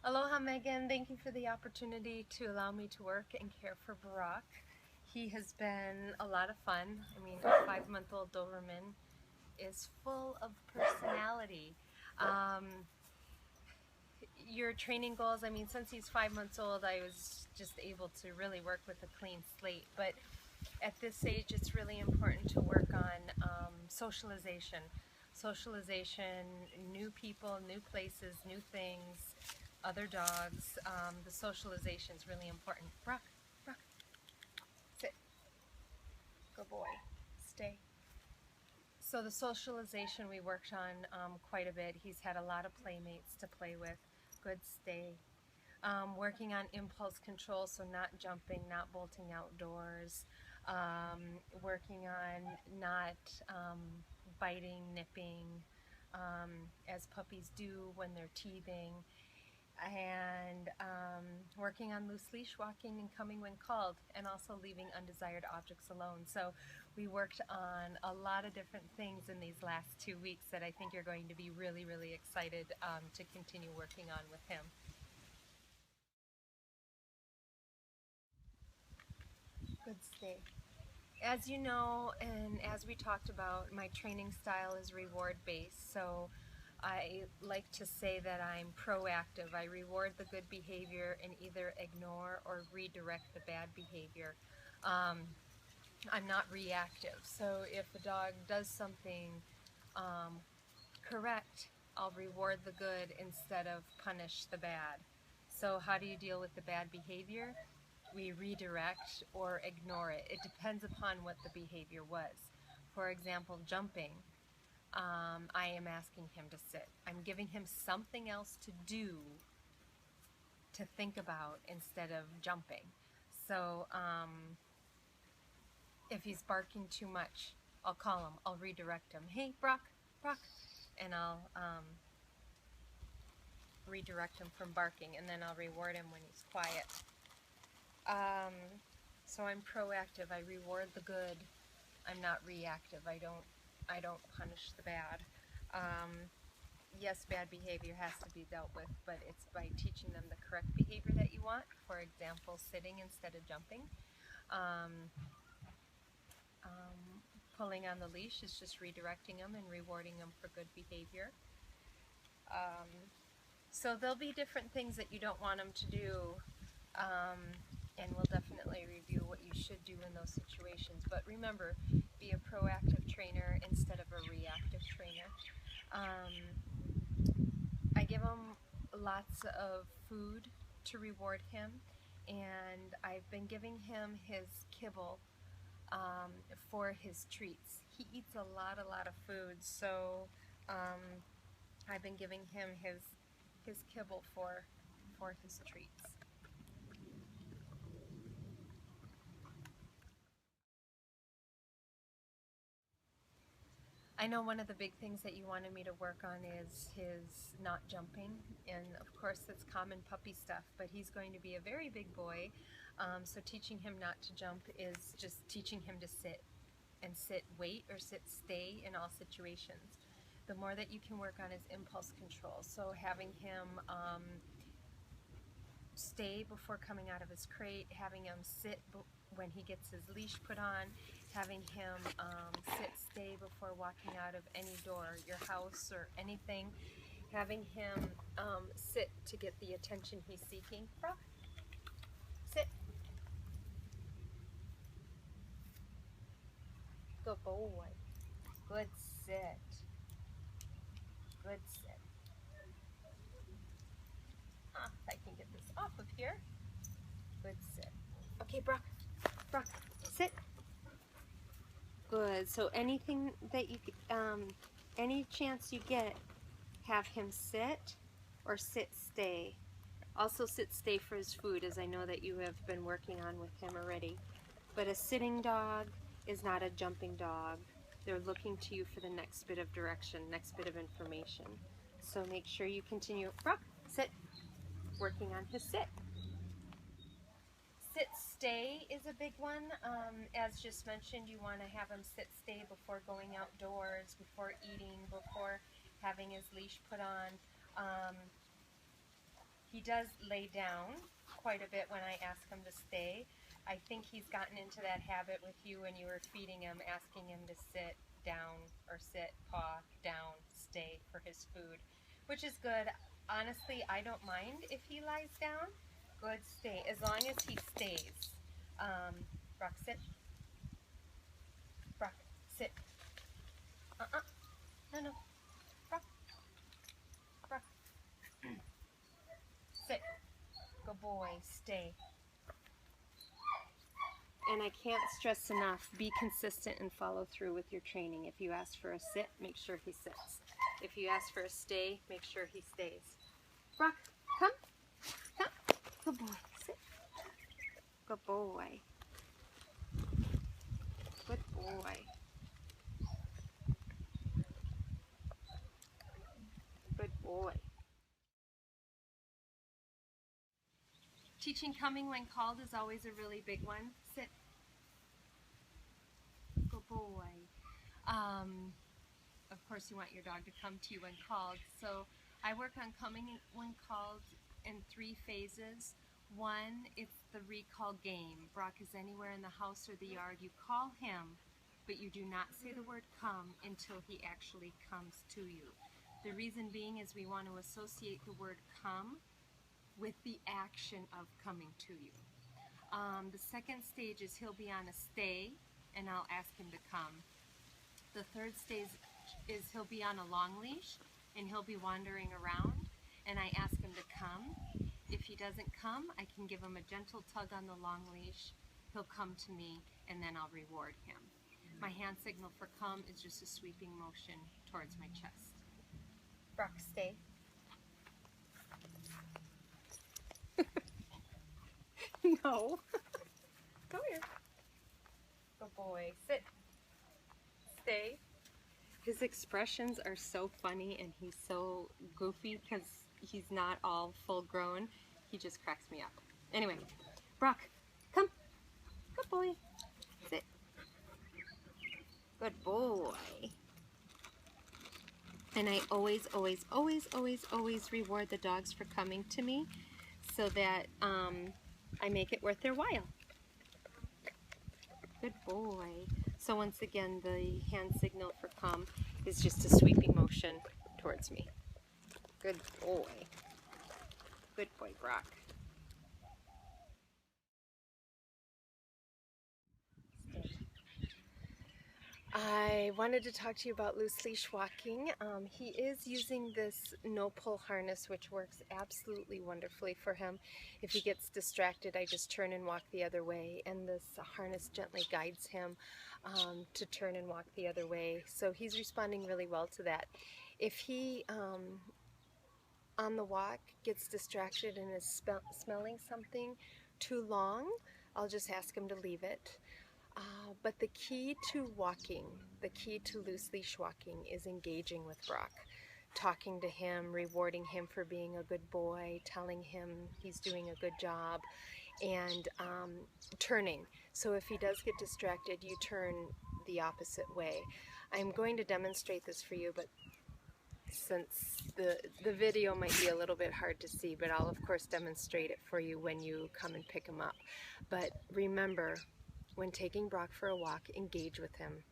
Aloha, Megan. Thank you for the opportunity to allow me to work and care for Barack. He has been a lot of fun. I mean, a 5-month-old Doberman is full of personality. Your training goals, I mean, since he's 5 months old, I was just able to really work with a clean slate. But at this age, it's really important to work on socialization. Socialization, new people, new places, new things, other dogs. The socialization is really important. Rock, rock, sit, good boy, stay. So the socialization we worked on quite a bit. He's had a lot of playmates to play with. Good stay. Working on impulse control, so not jumping, not bolting outdoors. Working on not biting, nipping, as puppies do when they're teething. And working on loose leash walking and coming when called, and also leaving undesired objects alone. So we worked on a lot of different things in these last 2 weeks that I think you're going to be really, really excited to continue working on with him. Good stay. As you know, and as we talked about, my training style is reward-based, so I like to say that I'm proactive. I reward the good behavior and either ignore or redirect the bad behavior. I'm not reactive, so if a dog does something correct, I'll reward the good instead of punish the bad. So how do you deal with the bad behavior? We redirect or ignore it. It depends upon what the behavior was. For example, jumping. I am asking him to sit. I'm giving him something else to do, to think about, instead of jumping. So if he's barking too much, I'll call him. I'll redirect him. Hey, Brock, Brock. And I'll redirect him from barking, and then I'll reward him when he's quiet. So I'm proactive. I reward the good. I'm not reactive. I don't punish the bad. Yes, bad behavior has to be dealt with, but it's by teaching them the correct behavior that you want. For example, sitting instead of jumping. Pulling on the leash is just redirecting them and rewarding them for good behavior. So there'll be different things that you don't want them to do, and we'll definitely review what you should do in those situations. But remember, be a proactive trainer instead of a reactive trainer. I give him lots of food to reward him, and I've been giving him his kibble for his treats. He eats a lot of food, so I've been giving him his kibble for his treats. I know one of the big things that you wanted me to work on is his not jumping, and of course that's common puppy stuff, but he's going to be a very big boy, so teaching him not to jump is just teaching him to sit, and sit, wait, or sit, stay in all situations. The more that you can work on his impulse control, so having him stay before coming out of his crate, having him sit when he gets his leash put on, having him sit, stay before walking out of any door, your house or anything, having him sit to get the attention he's seeking. Brock, sit. Good boy. Good sit. Good sit. If I can get this off of here. Good sit. Okay, Brock. Brock, sit. Good. So anything that you, any chance you get, have him sit or sit, stay. Also sit, stay for his food, as I know that you have been working on with him already. But a sitting dog is not a jumping dog. They're looking to you for the next bit of direction, next bit of information. So make sure you continue. Brock, sit. Working on his sit. Sit, stay is a big one. As just mentioned, you want to have him sit, stay before going outdoors, before eating, before having his leash put on. He does lay down quite a bit when I ask him to stay. I think he's gotten into that habit with you when you were feeding him, asking him to sit down or sit, paw, down, stay for his food, which is good. Honestly, I don't mind if he lies down. Good, stay, as long as he stays. Brock, sit. Brock, sit. No, no. Brock, Brock. Sit. Good boy, stay. And I can't stress enough, be consistent and follow through with your training. If you ask for a sit, make sure he sits. If you ask for a stay, make sure he stays. Brock, come. Come. Good boy, sit. Good boy. Good boy. Good boy. Teaching coming when called is always a really big one. Sit. Good boy. Of course, you want your dog to come to you when called. So I work on coming when called in 3 phases. One, it's the recall game. Brock is anywhere in the house or the yard. You call him, but you do not say the word come until he actually comes to you. The reason being is we want to associate the word come with the action of coming to you. The second stage is he'll be on a stay, and I'll ask him to come. The third stage is he'll be on a long leash, and he'll be wandering around, and I ask him to come. If he doesn't come, I can give him a gentle tug on the long leash. He'll come to me, and then I'll reward him. My hand signal for come is just a sweeping motion towards my chest. Brock, stay. No. Come here. Good boy. Sit. Stay. His expressions are so funny and he's so goofy because he's not all full grown. He just cracks me up. Anyway, Brock, come. Good boy. Sit. Good boy. And I always reward the dogs for coming to me so that I make it worth their while. Good boy. So once again, the hand signal for come is just a sweeping motion towards me. Good boy. Good boy, Brock. I wanted to talk to you about loose leash walking. He is using this no pull harness, which works absolutely wonderfully for him. If he gets distracted, I just turn and walk the other way, and this harness gently guides him to turn and walk the other way. So he's responding really well to that. If he on the walk gets distracted and is smelling something too long, I'll just ask him to leave it. But the key to walking, the key to loose leash walking is engaging with Brock, talking to him, rewarding him for being a good boy, telling him he's doing a good job, and turning. So if he does get distracted, you turn the opposite way. I'm going to demonstrate this for you, but since the video might be a little bit hard to see, but I'll of course demonstrate it for you when you come and pick him up. But remember, when taking Brock for a walk, engage with him.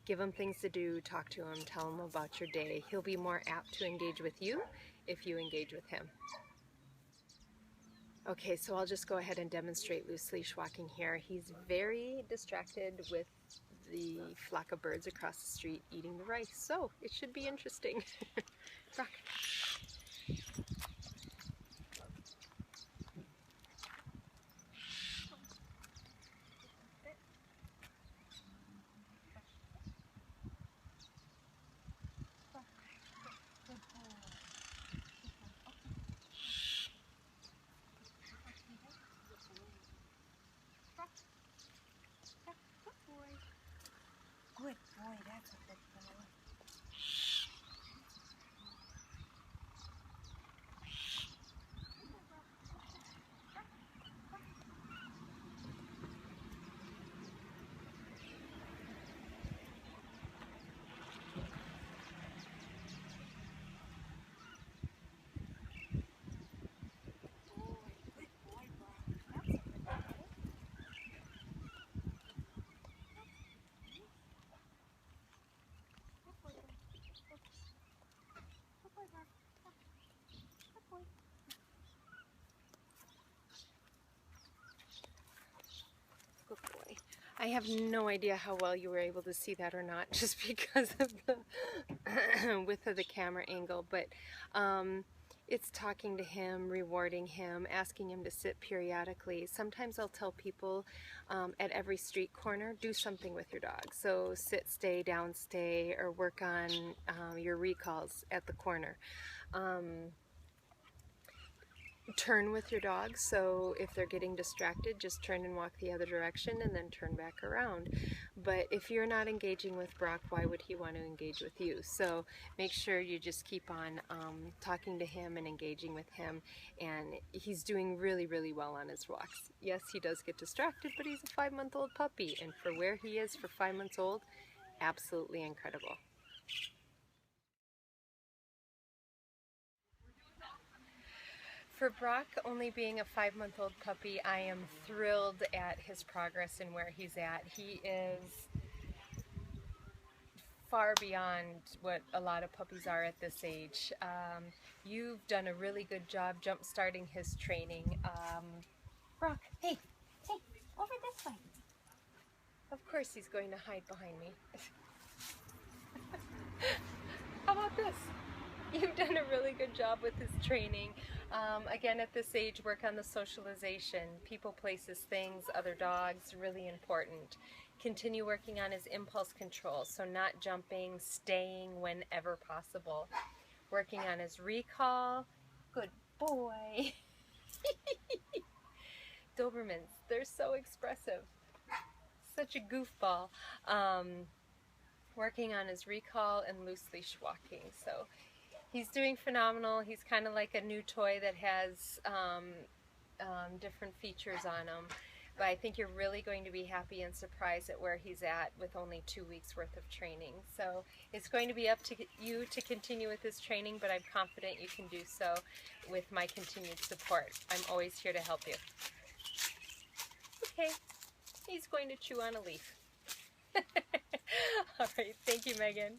Give him things to do, talk to him, tell him about your day. He'll be more apt to engage with you if you engage with him. Okay, so I'll just go ahead and demonstrate loose leash walking here. He's very distracted with the flock of birds across the street eating the rice, so it should be interesting. Brock. Good boy, that's a good boy. I have no idea how well you were able to see that or not, just because of the width of the camera angle, but it's talking to him, rewarding him, asking him to sit periodically. Sometimes I'll tell people at every street corner, do something with your dog. So sit, stay, down, stay, or work on your recalls at the corner. Turn with your dog, so if they're getting distracted, just turn and walk the other direction and then turn back around. But if you're not engaging with Brock, why would he want to engage with you? So make sure you just keep on talking to him and engaging with him, and he's doing really, really well on his walks. Yes, he does get distracted, but he's a 5-month-old puppy, and for where he is for 5 months old, absolutely incredible. For Brock only being a 5-month-old puppy, I am thrilled at his progress and where he's at. He is far beyond what a lot of puppies are at this age. You've done a really good job jump-starting his training. Brock, hey, over this way. Of course he's going to hide behind me. How about this? You've done a really good job with his training. Again, at this age, work on the socialization. People, places, things, other dogs, really important. Continue working on his impulse control, so not jumping, staying whenever possible. Working on his recall. Good boy. Dobermans, they're so expressive. Such a goofball. Working on his recall and loose leash walking. So he's doing phenomenal. He's kind of like a new toy that has different features on him. But I think you're really going to be happy and surprised at where he's at with only 2 weeks worth of training. So it's going to be up to you to continue with this training, but I'm confident you can do so with my continued support. I'm always here to help you. Okay, he's going to chew on a leaf. All right, thank you, Megan.